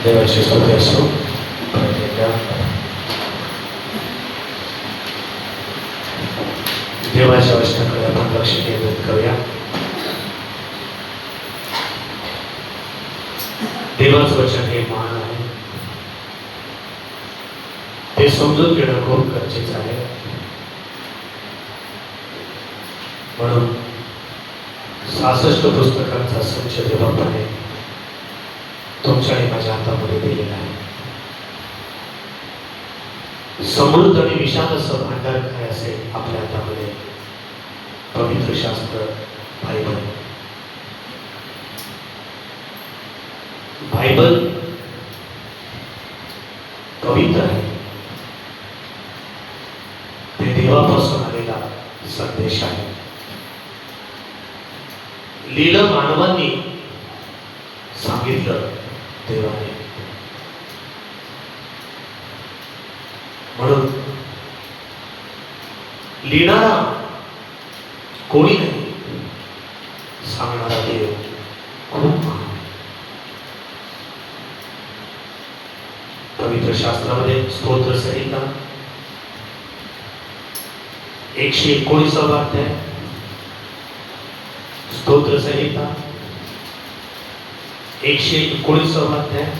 देवाची स्तुती असो. प्रत्येका देवाच्या वचनाकडे आपण लक्ष केंद्रित करूया. देवाचं वचन हे महान आहे, ते समजून घेणं खूप गरजेचं आहे. म्हणून 66 पुस्तकांचा संच देवाने तुमच्या आणि माझ्या हातामध्ये दिलेला आहे. समृद्ध आणि विशाल असं भांडार काय असेल आपल्या हातामध्ये? पवित्र शास्त्र, बायबल. बायबल पवित्र आहे, ते देवापासून आलेला संदेश आहे. लिहिलं मानवांनी, सांगितलं देवाने. म्हणून लिहिणारा कोणी नाही, सांगणारा देव खूप महान. पवित्र शास्त्रामध्ये स्तोत्र संहिता 119 अध्याय, स्तोत्र संहिता 119 अध्याय,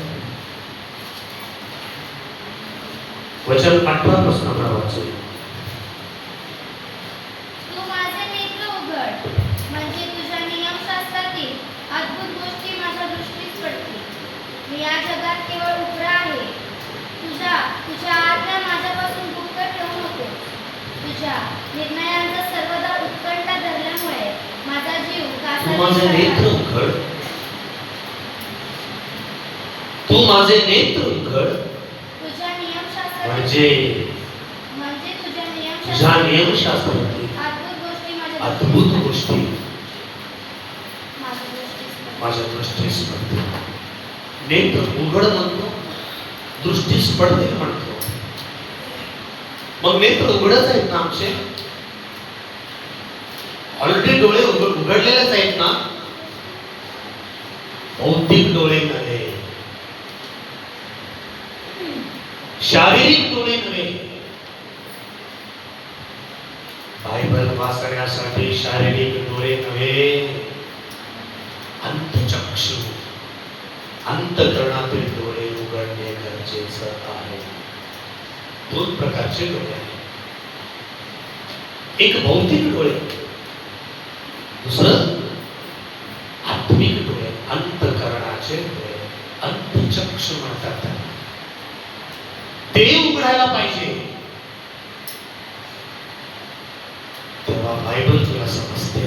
वचन 18 पासून आपण वाचूया. तू माझे नेत्र उघड, म्हणजे तुझ्या नियमशास्त्रातील अद्भुत गोष्टी माझ्या दृष्टीस पडतील. मी या जगात केवळ उपरा आहे. तुझ्या आज्ञा माझ्यापासून गुप्त ठेवू नको. तुझ्या निर्णयांचा सर्वदा उत्कंठा धरल्यामुळे माझा जीव तू माझे नेत्र उघड, तू माझे नेत्र उघड, तुझ्या नियमशास्त्रातील म्हणजे तुझ्या नियमशास्त्रातील अद्भुत गोष्टी माझ्या दृष्टीस पडतील. नेत्र उघड म्हणतो, दृष्टीस पडतील म्हणतो. मग नेत्र उघडच आहेत ना आमचे? ऑलरेडी डोळे उघडलेलेच आहेत ना? भौतिक डोळे नव्हे, शारीरिक डोळे नव्हे. बायबल वाचण्यासाठी शारीरिक डोळे नव्हे, अंतचक्षु, अंतःकरणातील डोळे उघडणे गरजेचं आहे. 2 प्रकारचे डोळे आहेत, एक भौतिक डोळे, दुसरं आत्मिक डोळे, अंतःकरणाचे डोळे, अंतचक्षु म्हणतात. ते उघडायला पाहिजे, तेव्हा बायबल तुला समजते.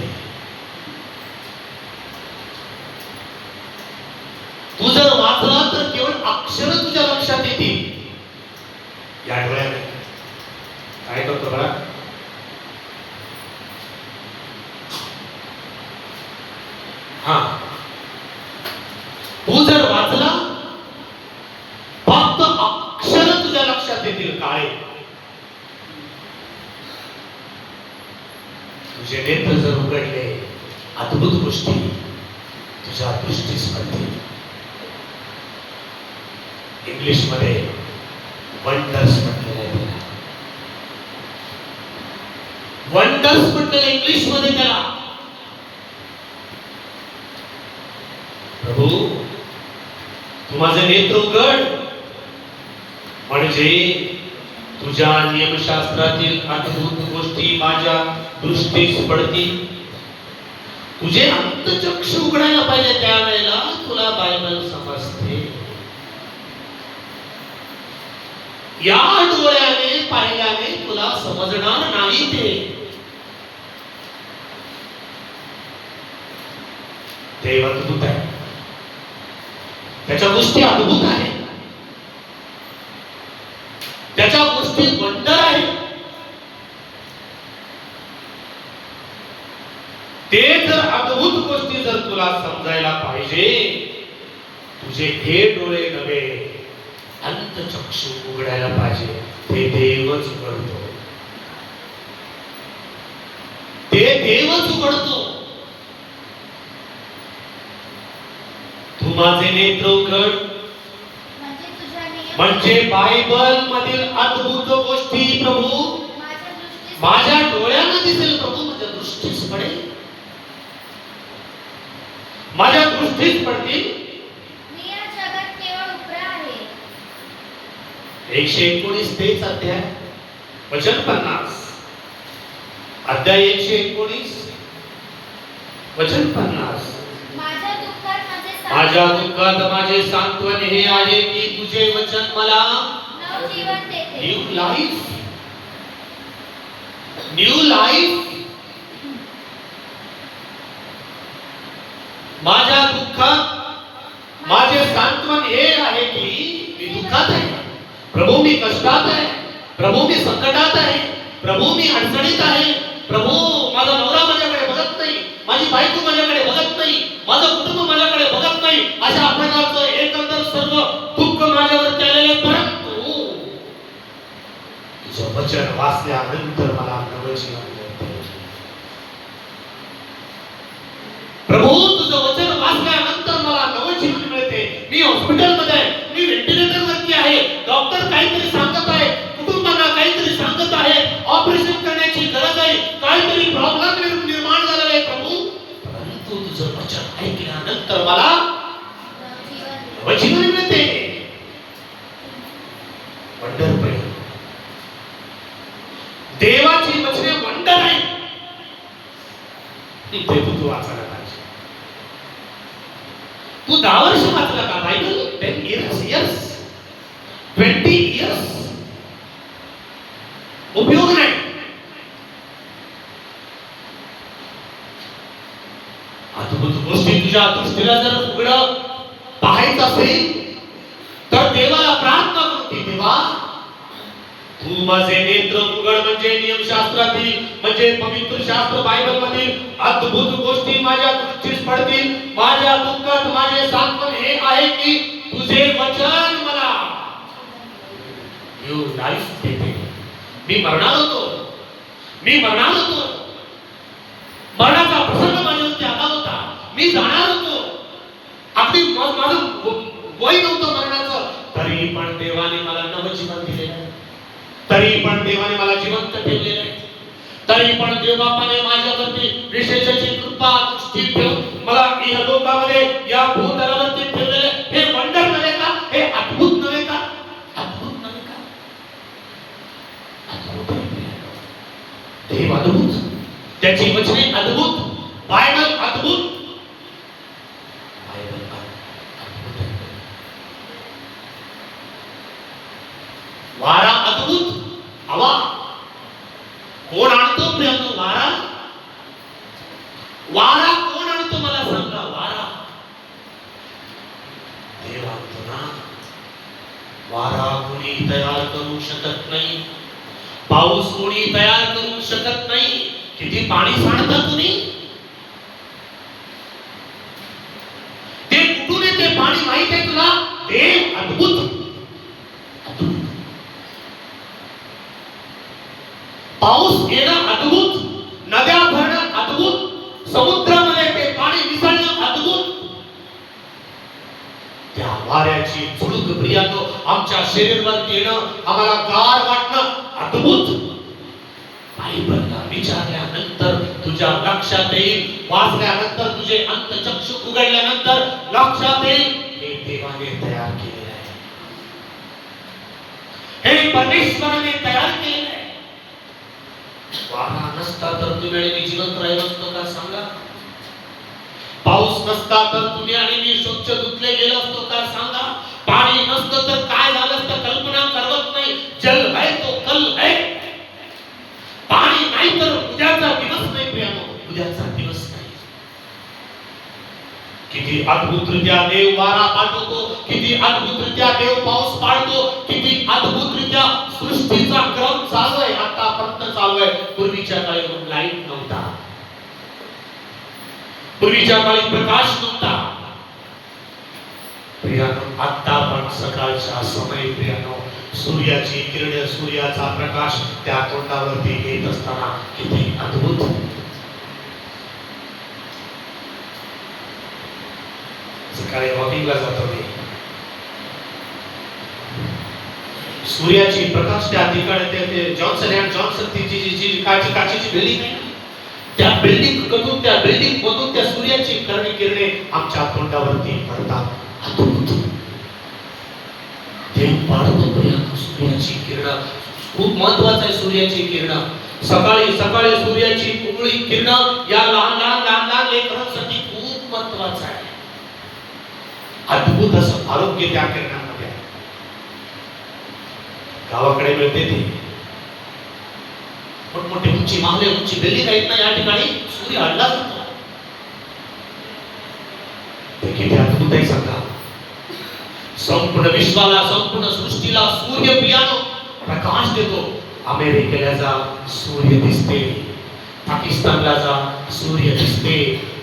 तू जर वाचला तर केवळ अक्षर तुझ्या लक्षात येतील. या डोळ्याने काय करतो बघा, हा, तू जर वाचला फक्त अक्षर तुझ्या लक्षात येतील काळे. तुझे नेत्र जर उघडले, अद्भुत गोष्टी तुझ्या दृष्टीस पडतील. इंग्लिश मध्ये वंडर्स म्हटलेलं आहे त्याला. वंडर्स म्हटलेलं इंग्लिश मध्ये त्याला. प्रभू तू माझे नेत्र उघड, म्हणजे तुझ्या नियमशास्त्रातील अद्भुत गोष्टी माझ्या दृष्टीस पडतील. तुझे अंतचक्षु उघडायला पाहिजे, त्यावेळेला तुला बायबल समजते. या डोळ्याने पाहिल्याने तुला समजणार नाही. ते देव अद्भुत आहे, त्याच्या गोष्टी अद्भुत आहेत, त्याच्या गोष्टी वंडर आहेत. ते जर अद्भुत गोष्टी जर तुला समजायला पाहिजे, तुझे हे डोळे नव्हे, अंतचक्षु उघडायला पाहिजे. ते देवच उघडतो, ते देवच उघडतो. तू माझे नेत्र उघड, म्हणजे बायबल मधील अद्भुत गोष्टी प्रभू माझ्या दृष्टीस माझ्या डोळ्यांना दिसेल प्रभू, माझ्या दृष्टीस पडेल, माझ्या दृष्टीस पडतील. मी या जगात केवळ उपरा आहे. 119 तेच अध्याय वचन 50, अध्याय 119 वचन 50. माझ्या दुःखात माझ्या दुःखात माझे सांत्वन हे आहे की तुझे वचन मला नवजीवन देते. New life, new life. माझ्या दुःखात माझे सांत्वन हे आहे की मी दुःखात आहे प्रभू, मी कष्टात आहे प्रभू, मी संकटात आहे प्रभू, मी अडचणीत आहे प्रभू. माझा नवरा माझ्याकडे बघत नाही, माझी बायको माझ्याकडे बघत नाही, माझं कुटुंब माझ्याकडे बघत नाही, अशा प्रकारचं एकंदर सर्व दुःख माझ्यावर आलेले, परंतु तुझं वचन वाचल्यानंतर मला नवजीवन मिळते प्रभू. तुझं वचन वाचल्यानंतर मला नवजीवन मिळते. मी हॉस्पिटलमध्ये आहे, मी व्हेंटिलेटर वरती आहे, डॉक्टर काहीतरी सांगत आहे, कुटुंबाला काहीतरी सांगत आहे, ऑपरेशन करण्याची गरज आहे, काहीतरी प्रॉब्लेम निर्माण झालेला आहे प्रभू, परंतु तुझं वचन ऐकल्यानंतर मला नवजीवन मिळते. वंडर प्रेम, देवाची वचने वंडर आहे. ते तू वाचायला पाहिजे. तू 10 वर्ष वाचला का बायबल? 10 years 20 years उपयोग नाही. अद्भुत गोष्टी तुझ्या दृष्टीला जर उघडं पाहायचं असेल तर देवाला प्रार्थना करते, देवा तू माझे नेत्र उघड, म्हणजे नियमशास्त्रातील म्हणजे पवित्र शास्त्र बायबल मधील अद्भुत गोष्टी माझ्या दृष्टीस पडतील. माझ्या दुःखात माझे सांत्वन हे आहे की तुझे वचन मला न्यू लाईफ देते. मी मरणार होतो, मी मरणार होतो, मरणाचा प्रसंग माझ्यावरती आला होता, मी जाणार होतो, अगदी माझं वय नव्हतं मरणाचं, तरी पण देवाने मला नवजीवन दिलेलं आहे, तरी पण देवाने मला जिवंत ठेवलेलं आहे, तरी पण देवबापाने माझ्यावरती विशेषाची कृपा दृष्टी ठेवून मला इहलोकामध्ये या भूतलावरती ठेवलेले. हे वंडर नव्हे का? हे अद्भुत नव्हे का? अद्भुत नव्हे का? अद्भुत आहे. देव अद्भुत, त्याची वचने अद्भुत, बायबल अद्भुत, बायबल अद्भुत आहे. वारा अद्भुत, हवा कोण आणतो प्रियांनो? वारा, वारा कोण आणतो मला सांगा? वारा देव आणतो ना. वारा कोणी तयार करू शकत नाही, पाऊस कोणी तयार करू शकत नाही. किती पाणी सांडता तुम्ही, ते कुठून येते पाणी माहित आहे तुला? देव अद्भुत, पाऊस येणं अद्भुत, नद्या भरणं अद्भुत, समुद्रामध्ये ते पाणी मिसळणं अद्भुत. त्या वाऱ्याची झुळूक प्रियांनो आमच्या शरीरावर येणं, आम्हाला गार वाटणं अद्भुत. बायबलला विचारल्यानंतर तुझ्या लक्षात येईल, वाचल्यानंतर तुझे अंतःचक्षु उघडल्यानंतर लक्षात येईल, हे देवाने तयार केलेलं आहे, हे परमेश्वराने तयार केलेलं आहे. वारा नसता तर तुम्ही आणि मी जिवंत राहिलो असतो का सांगा? पाऊस नसता तर तुम्ही आणि मी स्वच्छ धुतले गेलो असतो का सांगा? पाणी नसतं तर काय झालं असतं कल्पना करवत नाही. जल है तो कल है, पाणी नाही तर उद्याचा दिवस नाही प्रियानो, उद्याचा दिवस नाही. किती अद्भुतरित्या देव वारा पाठवतो, किती अद्भुतरित्या देव पाऊस पाडतो, किती अद्भुतरित्या सृष्टीचा क्रम चालू आहे, आतापर्यंत चालू आहे. पूर्वीच्या काळी लाईट नव्हता, पूर्वीच्या काळी प्रकाश नव्हता प्रियानो. आता पण सकाळच्या समय प्रियानो सूर्याची किरण, सूर्याचा प्रकाश त्या तोंडावरती येत असताना किती अद्भुत. सकाळी वॉकिंगला जातो मी, सूर्याची प्रकाश त्या ठिकाणी ते जॉन्सन अँड जॉन्सन ती जी काचेची बिल्डिंग आहे, त्या बिल्डिंग कडून त्या बिल्डिंग मधून त्या सूर्याची किरणे आमच्या तोंडावरती पडतात. अद्भुत. देव पाडतो प्रियांनो सूर्याची किरण. खूप महत्वाचं आहे सूर्याची किरण. सकाळी सूर्याची उगळी किरण या लहान लेकरांसाठी खूप महत्वाचं आहे. अद्भुत असं आरोग्य त्या किरणांमध्ये आहे. गावाकडे मिळते ते मोठमोठे उंची महाले उंची बिल्डिंग आहेत ना, या ठिकाणी सूर्य अडला जातो. ते किती अद्भुत आहे सांगा. संपूर्ण विश्वाला संपूर्ण सृष्टीला सूर्य प्रियानो प्रकाश देतो. अमेरिकेला जा सूर्य दिसते, पाकिस्तानला जा सूर्य दिसते,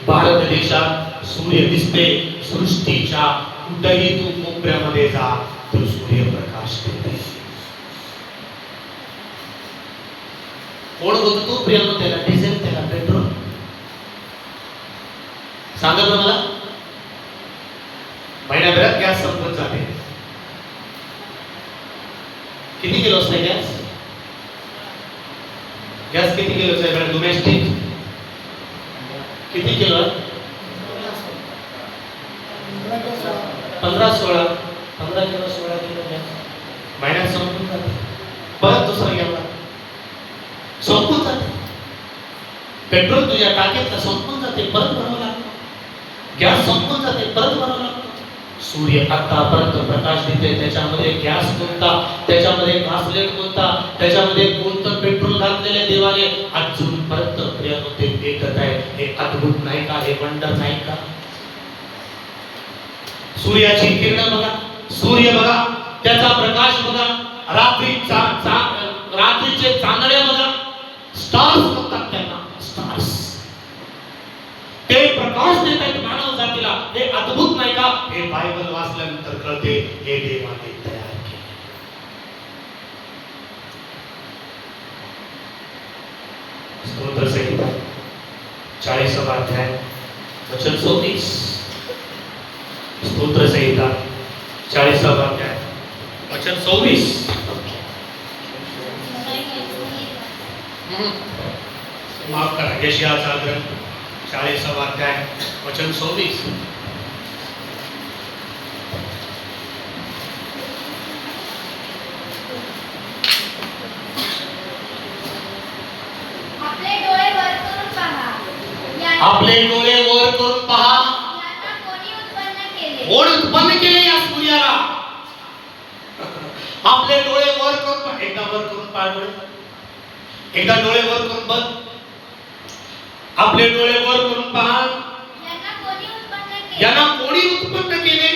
भारत देशात सूर्य दिसते. सृष्टीच्या कुठेही तू कोपऱ्यामध्ये जा तर सूर्य प्रकाश देते. कोण बघतो प्रियानो त्याला? डिझेल, त्याला पेट्रोल? सांगा बरं मला. महिन्याभरात गॅस संपत जाते. किती किलो असते गॅस? गॅस किती किलोचा आहे? डोमेस्टिक किती किलो आहे? 15-16 किलो 16 किलो गॅस महिन्यात संपून जाते. परत दुसरा घ्यावा, संपून जाते. पेट्रोल तुझ्या टाकीतलं संपून जाते, परत भरावं लागतं. गॅस संपून जाते, परत भरावं लागतं. सूर्य आतापर्यंत प्रकाश देते. त्याच्यामध्ये गॅस कोणता, त्याच्यामध्ये घासलेट कोणता, त्याच्यामध्ये कोणतं पेट्रोल घातलेले देवाने अजूनपर्यंत प्रियानो ते देखत आहे. हे अद्भुत नाही का? हे वंडर नाही का? सूर्याची किरण बघा, सूर्य बघा, त्याचा प्रकाश बघा, रात्रीचे चांदणे बघा, स्टार्स म्हणतात त्यांना, स्टार्स. ते प्रकाश देत आहेत मानव जातीला. हे अद्भुत नाही का? हे बायबल वाचल्यानंतर कळते हे देवाने तयार केले. स्तोत्र संहिता 40वा अध्याय वचन 24. स्तोत्र संहिता 40वा अध्याय वचन 24. माफ करा, यशायाचा ग्रंथ 40वा अध्याय वचन 24. आपले डोळे वर करून पहा. आपले डोळे वर करून पहा. यांना कोणी उत्पन्न केले? कोण उत्पन्न केले या सूर्याला? आपले डोळे वर करून पहा. एकदा वर करून पहा डोळे. एकदा डोळे वर करून बघ. आपले डोळे वर करून पहा. यांना कोणी उत्पन्न केले? यांना कोणी उत्पन्न केले?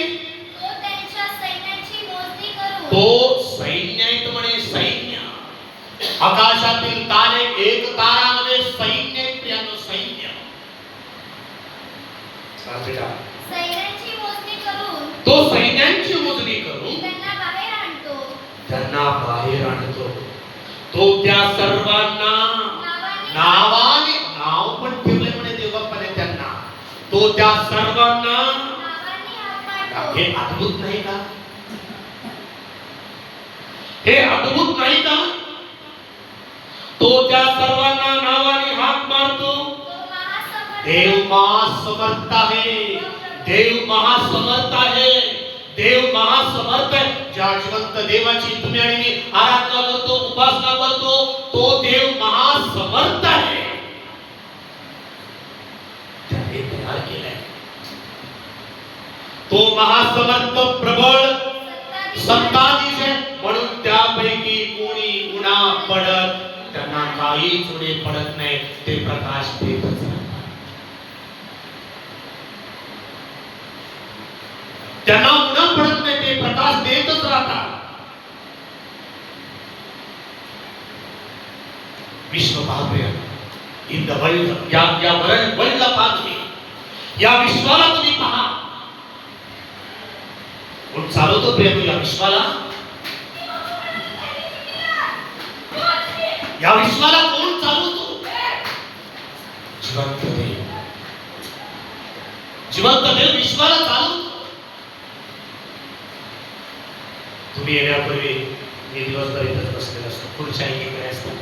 तो त्यांच्या सैन्याची मोजणी करून. तो सैन्य आहे म्हणे, सैन्य. आकाशातील तारे एक तारामध्ये सैन्य आहे प्रियानो, सैन्य. सैन्याची मोजणी करून. तो सैन्यांची मोजणी करून त्यांना बाहेर आणतो. त्यांना बाहेर आणतो. तो त्या सर्वांना नावाने, नाव पण ठेवले म्हणे देवबापाने त्यांना. तो त्या सर्वांना नावाने हाक मारतो. हे अद्भुत नाही का? हे अद्भुत नाही का? तो त्या सर्वांना नावाने हाक मारतो. तो महासमर्थ. देव महासमर्थ आहे. देव महासमर्थ आहे. देव महासमर्थ आहे. ज्या जिवंत देवाची तुम्ही आणि मी आराधना करतो, उपासना करतो, तो देव महासमर्थ आहे. त्याने तयार केलाय. तो महासमर्थ प्रबळ सत्ताधीश आहे. म्हणून त्यापैकी कोणी उणा पडत त्यांना काहीच उणे पडत नाही. ते प्रकाश देतच राहतात. त्यांना उणा पडत नाही, ते प्रकाश देतच राहतात. विश्व पाहूया. इन द वर्ल्ड, या वर्ल्डला पहा तुम्ही. या विश्वाला तुम्ही पहा. कोण चालवतो प्रिय या विश्वाला? या विश्वाला कोण चालवतो? जिवंत देव. जिवंत देव विश्वाला चालवतो. तुम्ही येण्यापूर्वी मी दिवसभर इथंच बसलेलं असतो, खुर्च्या एकीकडे असतात,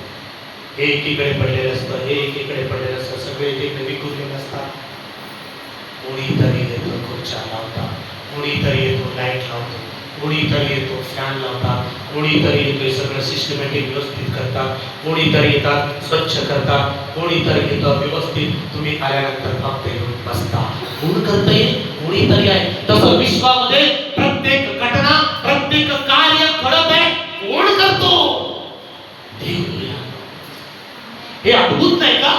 हे एकीकडे पडलेलं असतं, हे एकीकडे पडलेलं असतं, सगळे एकीकडे विखुरलेले असतात. कोणीतरी येतो खुर्च्या लावता, कोणीतरी येतो लाईट लावतो, कोणीतरी येतो फॅन लावतात, कोणीतरी येतोय सगळं सिस्टमॅटिक व्यवस्थित करतात, कोणीतरी येतात स्वच्छ करतात, कोणीतरी येतं व्यवस्थित तुम्ही आल्यानंतर फक्त येऊन बसता. कोण करतंय? कोणीतरी आहे. तसं विश्वामध्ये प्रत्येक घटना, प्रत्येक कार्य घडत आहे. कोण करतो? देव. हे अद्भुत नाही का?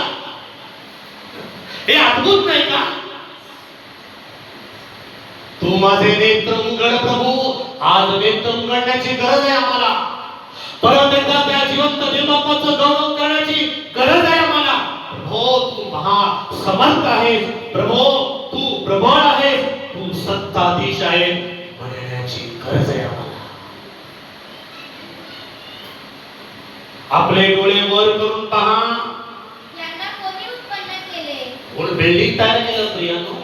हे अद्भुत नाही का? तू माझे नेत्र उघड प्रभू. आज नेत्र उघडण्याची गरज आहे आम्हाला. परत एकदा त्या जिवंत देवबापाचं गौरव करण्याची गरज आहे आम्हाला. प्रभो तू महा समर्थ आहेस, प्रभो तू प्रबळ आहेस, तू सत्ताधीश आहे म्हणण्याची गरज आहे आम्हाला. आपले डोळे वर करून पहा. यांना कोणी उत्पन्न केले? कोण बिल्डिंग तयार केलं प्रियानो?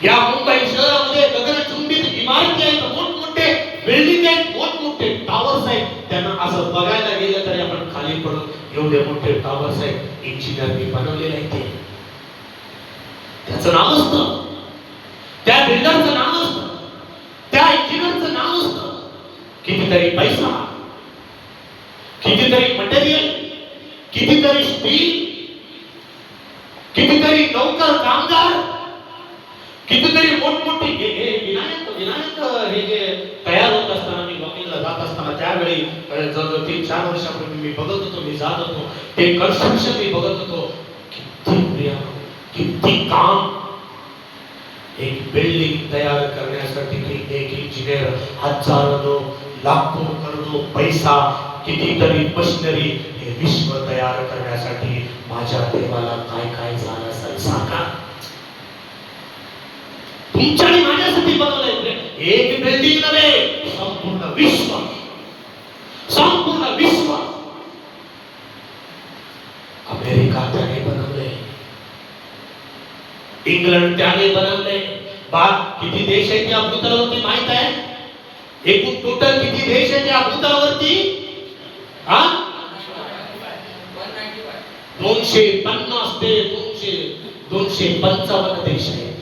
या मुंबई शहरामध्ये गगनचुंबित इमारती आहेत, मोठमोठे बिल्डिंग आहेत, मोठमोठे टावर्स आहेत. त्यांना असं बघायला गेलं तरी आपण खाली पडू. एवढे मोठे टावर्स आहेत, इंजिनियरनी बनवलेले आहेत. त्याचं नाव असतं, त्या बिल्डरचं नाव असतं, त्या इंजिनियरचं नाव असतं. कितीतरी पैसा, कितीतरी मटेरियल, कितीतरी स्टील, कितीतरी नौकर कामगार, कितीतरी मोठमोठी विनायक हे जे तयार होत असताना, मी वॉकिंगला जात असताना त्यावेळी जवळजवळ 3-4 वर्षापूर्वी मी बघत होतो, मी जात होतो, ते कन्स्ट्रक्शन मी बघत होतो. किती काम. एक बिल्डिंग तयार करण्यासाठी एक इंजिनियर हजारो लाखो करोडो पैसा, कितीतरी मशिनरी, हे विश्व तयार करण्यासाठी माझ्या देवाला काय काय झालं असेल सांगा. तुमच्या आणि माझ्यासाठी बनवलंय. एक बिल्डिंग नव्हे, संपूर्ण विश्व, संपूर्ण विश्व. अमेरिका त्याने बनवलंय, इंग्लंड त्याने बनवलंय. किती देश आहेत या भूतलावरती माहित आहे? एकूण टोटल किती देश आहेत या भूतलावरती? 250 ते 255 देश आहेत.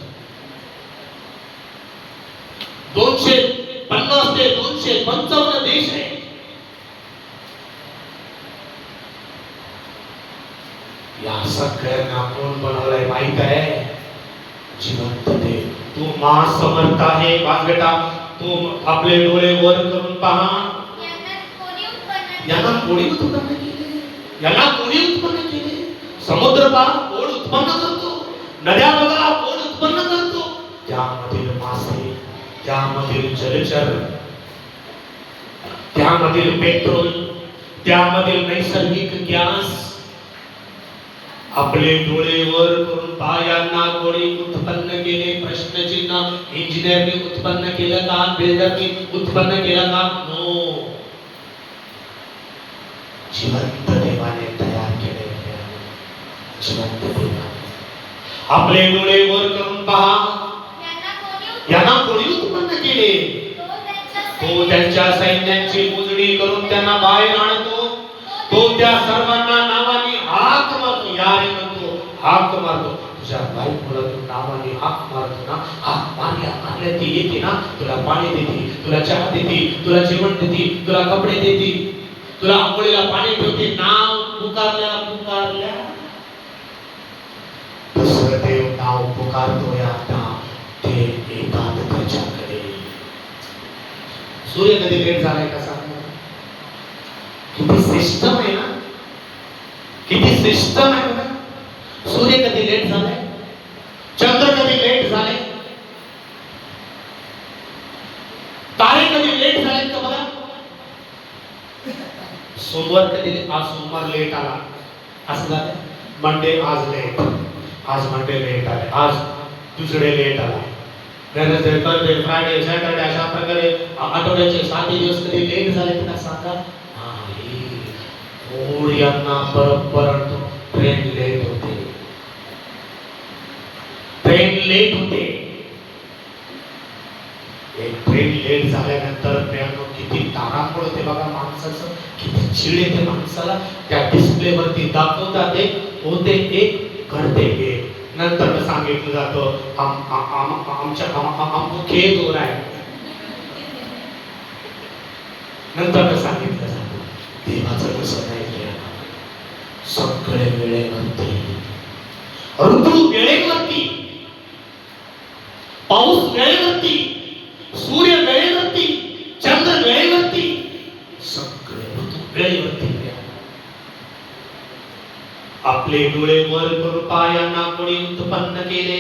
250 ते 255 देश आहेत. या सगळ्यांना कोण बनवलंय माहित आहे? जिवंत देव. तू महासमर्थ आहे. वाच बेटा, तू आपले डोळे वर करून पहा. यांना कोणी उत्पन्न केले? यांना कोणी उत्पन्न केले? समुद्र पहा, कोण उत्पन्न करतो? नद्या बघा, कोण उत्पन्न करतो? त्यामधील मासे, त्यामधील जलचर, त्यामधील पेट्रोल, त्यामधील नैसर्गिक गॅस. आपले डोळे वर करून पहा. यांना कोणी उत्पन्न केले? प्रश्नचिन्ह. इंजिनियरने उत्पन्न केलं का? बिल्डरने उत्पन्न केलं का? नो. जिवंत देवाने तयार केले. जिवंत देवाने. आपले डोळे वर करून पहा. यांना कोणी उत्पन्न केले? तो त्यांच्या सैन्याची मोजणी करून त्यांना बाहेर आणतो. तो त्या सर्वांना नावाने हाक मारतो. यारे म्हणतो, हाक मारतो. तुझ्या बायकोला तू नावाने हाक मारतो ना, हाक मारल्या ती येते ना, तुला पाणी देते, तुला चहा देते, तुला जेवण देते, तुला कपडे देते, तुला आंघोळीला पाणी ठेवते. नाव पुकारल्या तसं देव नाव पुकारतो. आता ते येतात त्याच्याकडे. सूर्य कधी लेट झालाय का सांग? किती सिस्टम आहे ना, किती सिस्टम आहे बघा. सूर्य कधी लेट झालाय? चंद्र कधी लेट झाले? तारे कधी लेट झाले का बघा. सोमवार कधी, आज सोमवार लेट आला असं झालं. मंडे आज लेट, आज मंडे लेट आले, आज ट्यूसडे लेट आला, वेडनेसडे, थर्सडे, फ्रायडे, सॅटरडे, अशा प्रकारे आठवड्याचे 7 दिवस कधी लेट झाले का सांगा. यांना परंतु ट्रेन लेट होते, ट्रेन लेट होते. एक ट्रेन लेट झाल्यानंतर किती तारांबळ होते बघा माणसाचं, किती चिड येते माणसाला. त्या डिस्प्ले वरती दाखवतात ते होते एक घडते एक. नंतर सांगितलं जातं आमच्या आमको खेद हो रहा है. नंतर सांगितलं जातं देवाचं कसं नाही केलं, सगळे वेळेवरती, ऋतू वेळेवरती, पाऊस वेळेवरती, सूर्य वेळेवरती, चंद्र वेळेवरती, सगळे ऋतू वेळेवरती. आपले डोळे वर करून पायांना कोणी उत्पन्न केले?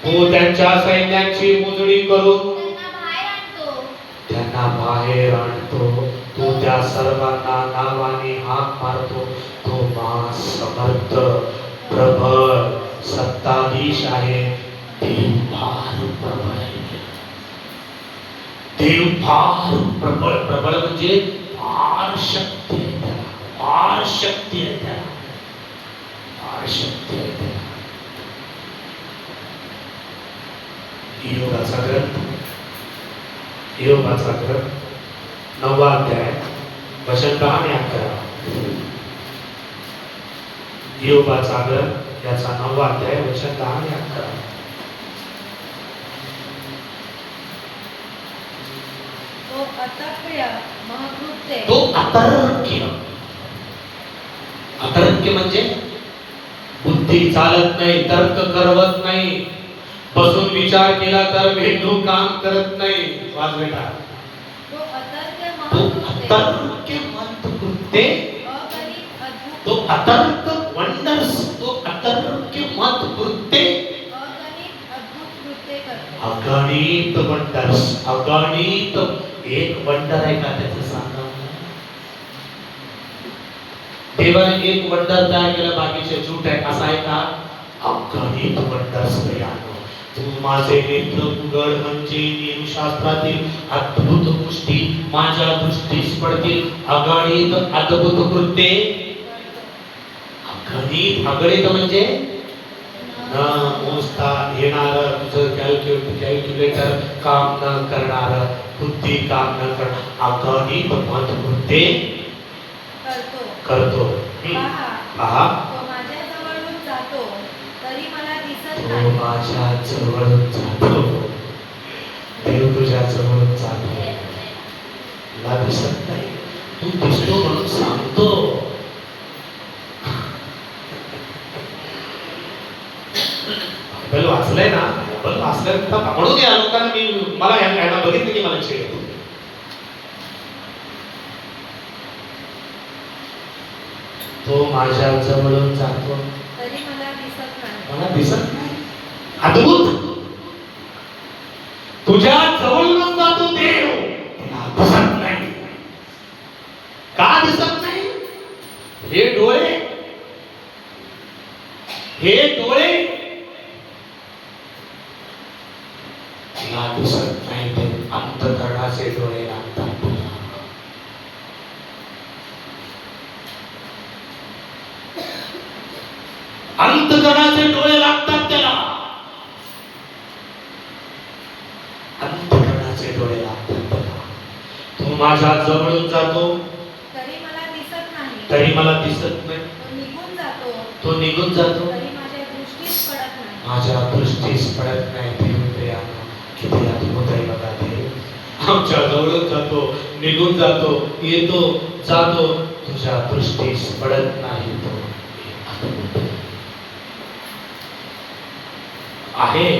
तो त्यांच्या सैन्याची मोजणी करून त्यांना बाहेर आणतो. तो त्या सर्वांना नावाने हाक मारतो. तो महासमर्थ प्रबळ सत्ताधीश आहे. देव फार प्रबळ आहे. देव फार प्रबळ, प्रबळ म्हणजे फार शक्ती आहे त्याला, फार शक्ती आहे त्याला, फार शक्ती आहे त्याला. योगाचा ग्रंथ, योगाचा ग्रंथ 9वा अध्याय वचन 10 आणि 11. योगाचा ग्रंथ याचा 9वा अध्याय वचन 10 आणि 11. तो अतर्क्य, अतर्क्य म्हणजे बुद्धी चालत नाही, तर्क करवत नाही, बसून विचार केला तर मेंदू काम करत नाही. वाज बेटा. तो अतर्क्य मंत कृत्ये, तो अतर्क वंडर्स, तो अतर्क्य मत कृत्ये, अगणित वंडर्स, अगणित. एक वंडर आहे का त्याचं सांगा? देवाने एक वंडर तयार केलं, बाकीचे झूट आहे असं आहे का? अगणित वंडर्स तयार. तू माझे नेत्र उघड म्हणजे नियमशास्त्रातील अद्भुत गोष्टी माझ्या दृष्टीस पडतील. अगणित अद्भुत कृत्ये, अगणित, अगणित म्हणजे न मोजता येणार, तुझं कॅल्क्युलेटर काम न करणार, बुद्धी काम न करणार, अगणित मत कृत्ये करतो. पहा, तो माझ्या जवळून जातो, देव तुझ्या जवळून जातो, तुला दिसत नाही, तू दिसतो म्हणून सांगतो. बायबल वाचलंय ना, बायबल वाचल्यानंतर म्हणून या लोकांना मी, मला यांना बघितलं की मला छेड येतो. तो माझ्या जवळून जातो तरी मला दिसत नाही. अद्भुत. तुझ्या जवळून जातो देव, तुला दिसत नाही. का दिसत नाही? हे डोळे, हे डोळे तुला दिसत नाही. ते अंतःकरणाचे डोळे लागतात. अंतःकरणाचे डोळे लागतात त्याला, अंतःकरणाचे डोळे लागतात त्याला. तो माझ्या जवळून जातो तरी मला दिसत नाही, तरी मला दिसत नाही. तो निघून जातो तरी माझ्या दृष्टीस पडत नाही, माझ्या दृष्टीस पडत नाही. देव किती अद्भुत आहे बघा. देव आमच्या जवळून जातो, निघून जातो, येतो, जातो, तुझ्या दृष्टीस पडत नाही. तो आहे,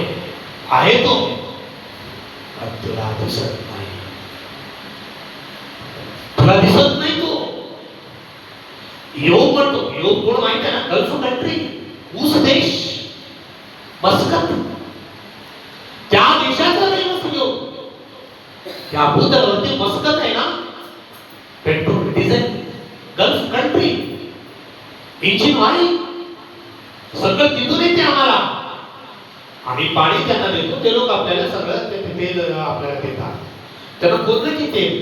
आहे तो, पण तुला दिसत नाही, तुला दिसत नाही. तो योग म्हणतो, योग कोण माहिती आहे ना? गल्फ कंट्री, ऊस देश, मस्कत, त्या देशाचा रहिवासी योग. त्या भूतलावरती मस्कत आहे ना, petrol diesel, gulf country, engine oil सगळं तिथून येते आम्हाला. आम्ही पाणी त्यांना देतो, ते लोक आपल्याला सगळं तेल आपल्याला देतात. त्यांना बोललं की तेल,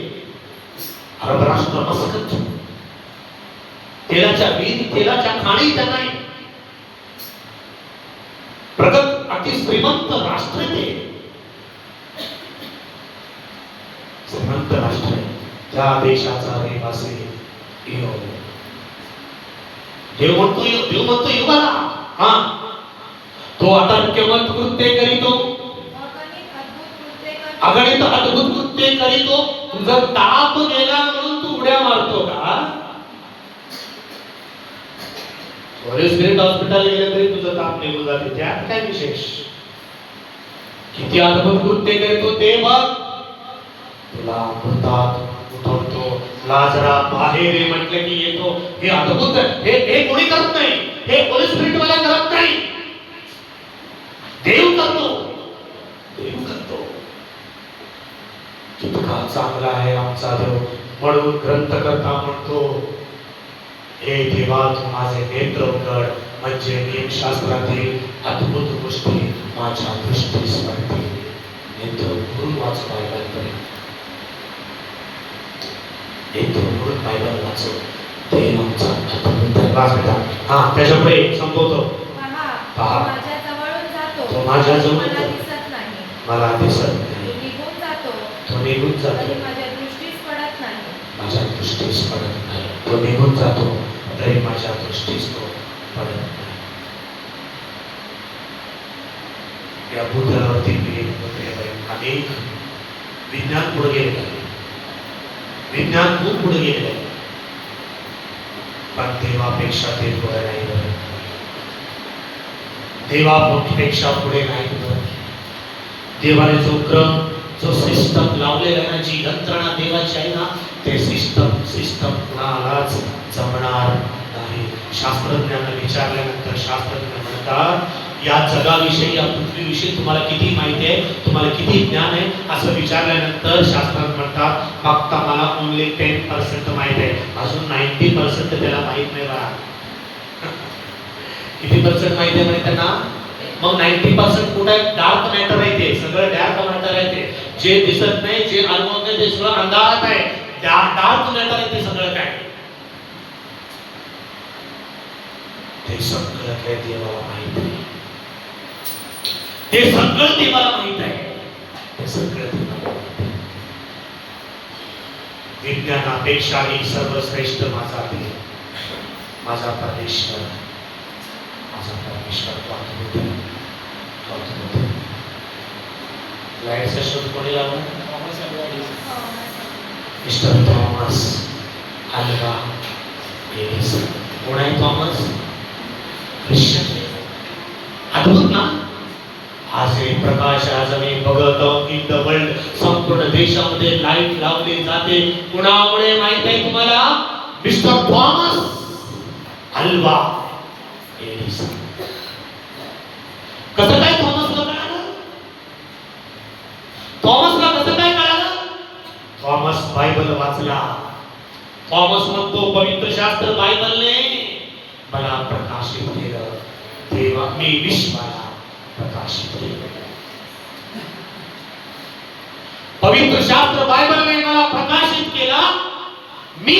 अरब राष्ट्र मस्कत, तेलाच्या विहिरी, तेलाच्या खाणी त्यांना प्रगत, अति श्रीमंत राष्ट्र ते. या देशाचा रहिवासी यो. देव म्हणतो युगाला हा तो अटक्यवत कृत्य करीतो, अगणित अद्भुत कृत्य करीतो. तुझा ताप गेला म्हणून तू उड्या मारतो का? होली स्पिरिट हॉस्पिटल गेले तरी तुझं ताप निघून जाते, त्यात काय विशेष? किती अद्भुत कृत्य करतो ते बघ. तुला मृतात उठवतो, लाजरा बाहेर ये म्हटलं की येतो. हे अद्भुत हे कोणी करत नाही, हे होली स्पिरिट वाला करत नाही, देव करतो. देव करतो. कितका चांगला आहे आमचा देव. म्हणून ग्रंथकर्ता म्हणतो, हे देवा तू माझे नेत्र उघड, म्हणजे नियमशास्त्रातील अद्भुत गोष्टी माझ्या दृष्टीस पडतील. नेत्र उघडून वाच बायबल, नेत्र उघडून बायबल वाचो. देव आमचा अद्भुत आहे. वाच बेटा. हा त्याच्यापुढे संपवतो. पहा माझ्या जवळून जातो, तो माझ्या जवळ मला दिसत नाही, मला दिसत नाही, तो निघून जातो, तो निघून जातो, तरी माझ्या दृष्टीस पडत नाही. माझ्या दृष्टीस पडत नाही. तो निघून जातो तरी माझ्या दृष्टीस तो पडत नाही. या भूतलावरती अनेक विज्ञान पुढे गेलेलं आहे, विज्ञान खूप पुढे गेलेलं आहे, पण देवापेक्षा ते पुढे नाही बरं. देवापेक्षा पुढे नाही बरं. देवाने जो क्रम, जो सिस्टम लावलेला आहे ना, जी यंत्रणा देवाची आहे ना, ते सिस्टम कुणालाच जमणार नाही. शास्त्रज्ञांना विचारल्यानंतर शास्त्रज्ञ म्हणतात, या जगाविषयी, या पृथ्वीविषयी तुम्हाला किती माहिती आहे, तुम्हाला किती ज्ञान आहे, असं विचारल्यानंतर शास्त्रज्ञ म्हणतात, फक्त मला ओनली 10% माहित आहे, अजून 90% त्याला माहित नाही बघा. किती पर्सेंट माहिती आहे म्हणजे त्यांना? मग 90% कुठे डार्क मॅटर आहे, ते सगळं डार्क मॅटर आहे. ते जे दिसत नाही, जे अनुभवत नाही, ते सगळं अंधारात आहे. डार्क मॅटर आहे ते सगळं. काय ते सगळं काय देवाला माहित आहे, ते सगळं देवाला माहित आहे, ते सगळं देवाला माहित आहे. विज्ञानापेक्षाही सर्वश्रेष्ठ माझा देव, माझा परमेश्वर, माझा परमेश्वर अद्भुत आहे, अद्भुत आहे. लाईटचा शोध कोणी लावला? Mister Thomas Alva Edison. कोण आहे थॉमस? ख्रिश्चन. अद्भुत ना. आज हे प्रकाश, आज आम्ही बघतो इन द वर्ल्ड, संपूर्ण देशामध्ये लाईट लावली जाते. कुणामुळे माहित आहे तुम्हाला? Mister Thomas Alva Edison. कसं काय थॉमसला कळालं? थॉमसला कसं काय कळालं? थॉमस बायबल वाचला. थॉमस म्हणतो, पवित्र शास्त्र बायबलने मला प्रकाशित केलं. तेव्हा मी विश्वाला प्रकाशित केलं. पवित्र शास्त्र बायबलने मला प्रकाशित केला, मी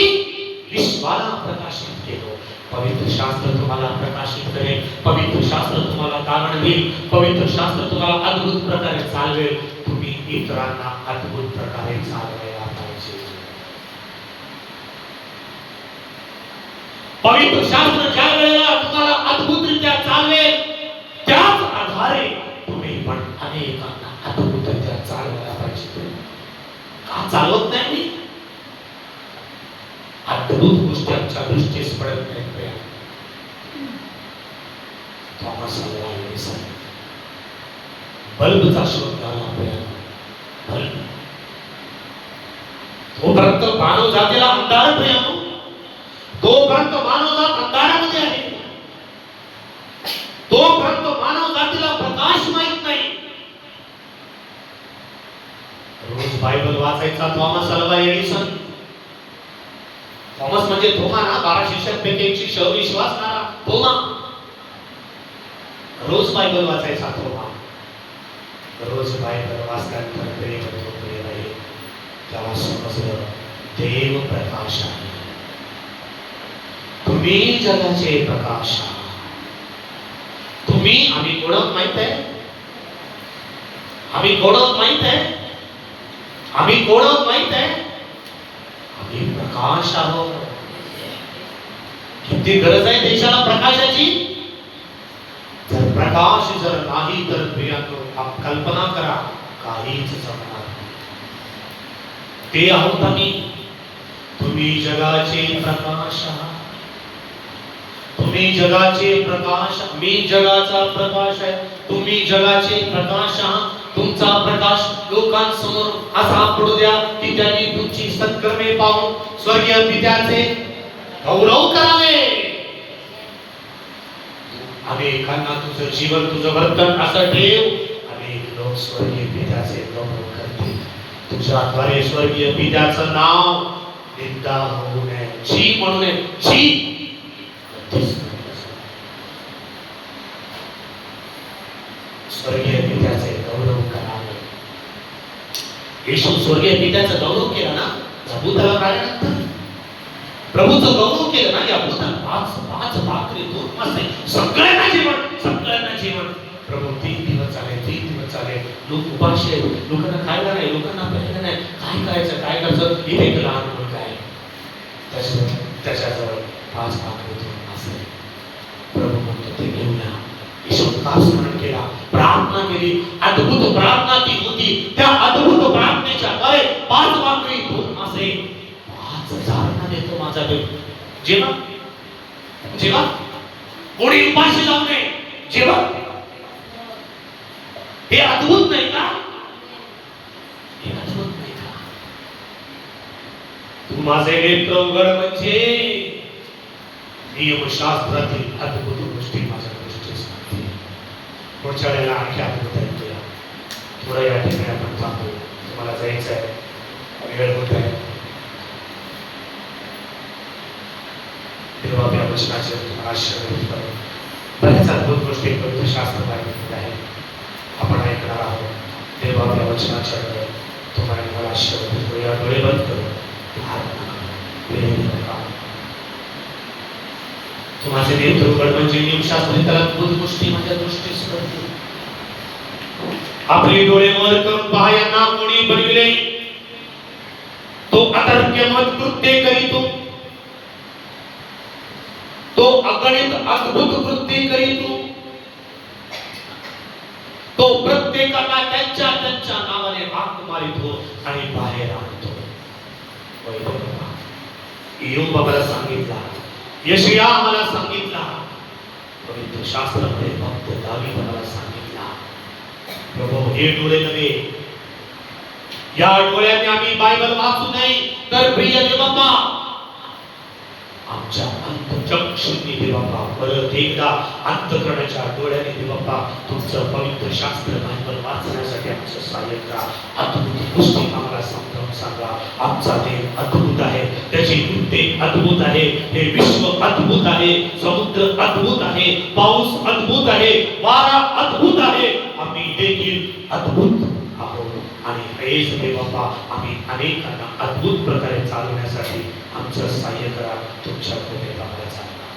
विश्वाला प्रकाशित केलं. पवित्र शास्त्र तुम्हाला प्रकाशित करेल, पवित्र शास्त्र तुम्हाला तारण देईल, पवित्र शास्त्र तुम्हाला अद्भुत प्रकारे चालवेल. तुम्ही इतरांना अद्भुत प्रकारे चालवायला पाहिजे. पवित्र शास्त्र ज्या वेळेला तुम्हाला अद्भुतरित्या चालवेल, त्याच आधारे तुम्ही पण अनेकांना अद्भुतरित्या चालवायला पाहिजे. का चालवत नाही मी? अद्भुत गोष्टी आमच्या दृष्टीस पडत नाही. थॉमस अल्वा एडिसन बल्बचा शोध लावला. बल्ब तोपर्यंत मानव जातीला अंधार प्रियानो, तोपर्यंत मानवजात अंधारामध्ये आहे, तोपर्यंत मानव जातीला प्रकाश माहित नाही. रोज बायबल वाचायचा थॉमस अल्वा एडिसन. थॉमस म्हणजे थोमा ना, 12 शिष्यांपैकी एक शिष्य, विश्वासणारा थोमा. रोज बायबल वाचायचा थोमा. रोज बायबल वाचल्यानंतर प्रेम होतो, प्रेम आहे. त्याला समजलं देव प्रकाश आहे, तुम्ही जगाचे प्रकाश आहात. तुम्ही, आम्ही कोण माहित आहे? आम्ही कोण माहित आहे? आम्ही कोण माहित आहे? प्रकाश आहोत. किती गरज आहे देशाला प्रकाशाची. जर प्रकाश जर नाही तर प्रियांनो आप कल्पना करा काहीच जमणार नाही. ते आहोत आम्ही. तुम्ही जगाचे प्रकाश आहात. तुम्ही जगाचे प्रकाश. मी जगाचा प्रकाश आहे. तुम्ही जगाचे प्रकाश आहात. तुमचा प्रकाश लोकांसमोर असा पडू द्या की त्यांनी तुमची सत्कर्मे पाहून स्वर्गीय पित्याचे गौरव करावे. अनेकांना तुझं जीवन तुझं वर्तन असं ठेव. अनेक लोक स्वर्गीय पित्याचे गौरव करतील. तुझ्याद्वारे स्वर्गीय पित्याचं नाव निंदा होऊ नये. छी म्हणू नये. छी स्वर्गीय पित्याचे गौरव करावे. येशू स्वर्गीय पित्याचा गौरव केला ना या भूताला प्राण्यानंतर. प्रभूचं गौरव केलं ना या भूताला. पाच भाकरी 2 मासे सगळ्यांना जेवण. प्रभू 3 दिवस झाले. 3 दिवस झाले. लोक उपाशी आहेत. लोकांना खायला नाही. लोकांना प्यायला नाही. काय करायचं काय करायचं. इथे एक लहान मुलगा आहे. त्याच्याजवळ 5 भाकरी 2 मासे. प्रभू म्हणतो ते घेऊन या. ईश्वर स्मरण केला. प्रार्थना केली. अद्भुत प्रार्थना ती होती. त्या अद्भुत प्रार्थनेच्या द्वारे 5 भाकरी 2 मासे 5,000 देतो माझा देव. जेव्हा कोणी उपाशी जाऊ नये. जेव्हा हे अद्भुत नाही का. हे अद्भुत नाही का. तू माझे नेत्र उघड म्हणजे नियमशास्त्रातील अद्भुत गोष्टी माझ्या गोष्टी सांगते. पुढच्या वेळेला आणखी अद्भुत ऐकूया. थोडं या ठिकाणी आपण थांबू. तुम्हाला जायचं आहे. वेळ होत आहे. देवा आपल्या वचनाचे तुम्हाला आशीर्वाद करो. बऱ्याच अद्भुत गोष्टी पवित्र शास्त्रात सांगितलेल्या आहेत. आपण ऐकणार आहोत. देवा आपल्या वचनाच्या वेळेला तुम्हाला मला आशीर्वाद करो. या डोळे बंद करो. तुम्हाचे नेत्र उघड म्हणजे नियमशास्त्रातील अद्भुत गोष्टी माझ्या दृष्टीस पडतील. आपले डोळे वर करून पहा. यांना कोणी बनविले. तो अतर्क्यमत कृत्य करीतो. तो अगणित अद्भुत कृत्य करीतो. तो प्रत्येकाला त्यांच्या नावाने हाक मारितो आणि बाहेर आणतो. इयोब बाबाला सांगितला. यशया मला सांगितला. पवित्र शास्त्रामध्ये भक्त दावीद मला सांगितला. प्रभू हे डोळे नव्हे. या डोळ्याने आम्ही बायबल वाचू नाही तर प्रिय देवबाबा आमच्या अंतचक्षुंनी देवबाबा परत एकदा अंतःकरणाच्या डोळ्याने देवबाबा तुमचं पवित्र शास्त्र बायबल वाचण्यासाठी आमचं सहाय्य करा. अद्भुत गोष्टी आम्हाला समजावून सांगा. आमचा देव अद्भुत आहे. त्याची कृत्ये अद्भुत आहे. हे विश्व अद्भुत आहे. समुद्र अद्भुत आहे. पाऊस अद्भुत आहे. वारा अद्भुत आहे. आम्ही देखील अद्भुत आहोत. आणि हेच देवबाबा आम्ही अनेकांना अद्भुत प्रकारे चालवण्यासाठी आमचं सहाय्य करा. तुमच्या कृपेत आम्हाला चालवा.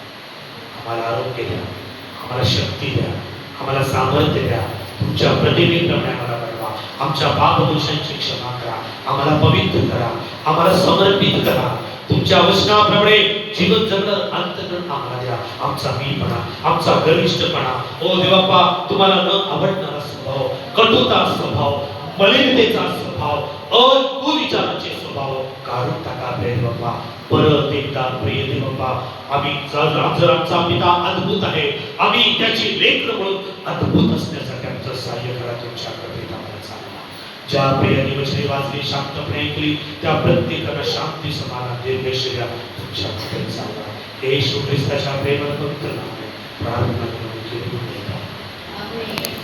आम्हाला आरोग्य द्या. आम्हाला शक्ती द्या. आम्हाला सामर्थ्य द्या. तुमच्या प्रतिमेप्रमाणे आम्हाला बनवा. आमच्या पापदोषांची क्षमा करा. आम्हाला पवित्र करा. आम्हाला समर्पित करा. तुमच्या वचनाप्रमाणे जीवन जगणं अंतःकरण आम्हाला द्या. आमचा मीपणा, आमचा गर्विष्ठपणा, ओ देवबापा तुम्हाला न आवडणारा स्वभाव, कटुता स्वभाव, मलिनतेचा स्वभाव, कुविचाराचे स्वभाव काढून टाका प्रिय बाप्पा. परत एकदा प्रिय देवबापा आम्ही जर आमचा पिता अद्भुत आहे. आम्ही त्याची लेकरं म्हणून अद्भुत असण्यासाठी आमचं सहाय्य करा. तुमच्या कृपेत आम्हाला चालवा. ज्या प्रियाने वचने वाचली शांतपणे ऐकली त्या प्रत्येकाला शांती समाधान दीर्घायुष्य तुमच्या कृपेत चालवा. येशू ख्रिस्ताच्या प्रेमळ पवित्र नावाने प्रार्थना करून आमेन.